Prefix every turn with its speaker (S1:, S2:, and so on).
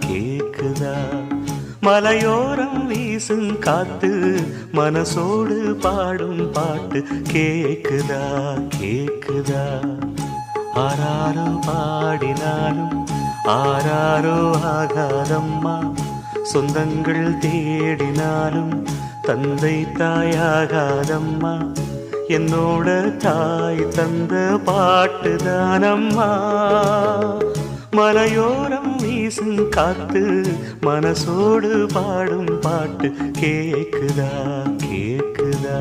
S1: கேக்குதா மலையோரம் வீசும் காத்து மனசோடு பாடும் பாட்டு கேக்குதா கேக்குதா ஆராரோ பாடினாலும் ஆராரோ ஆகாதம்மா சொந்தங்கள் தேடினாலும் தந்தை தாயாகாதம்மா என்னோட தாய் தந்த பாட்டுதானம்மா மலையோரம் வீசும் காத்து மனசோடு பாடும் பாட்டு கேக்குதா கேக்குதா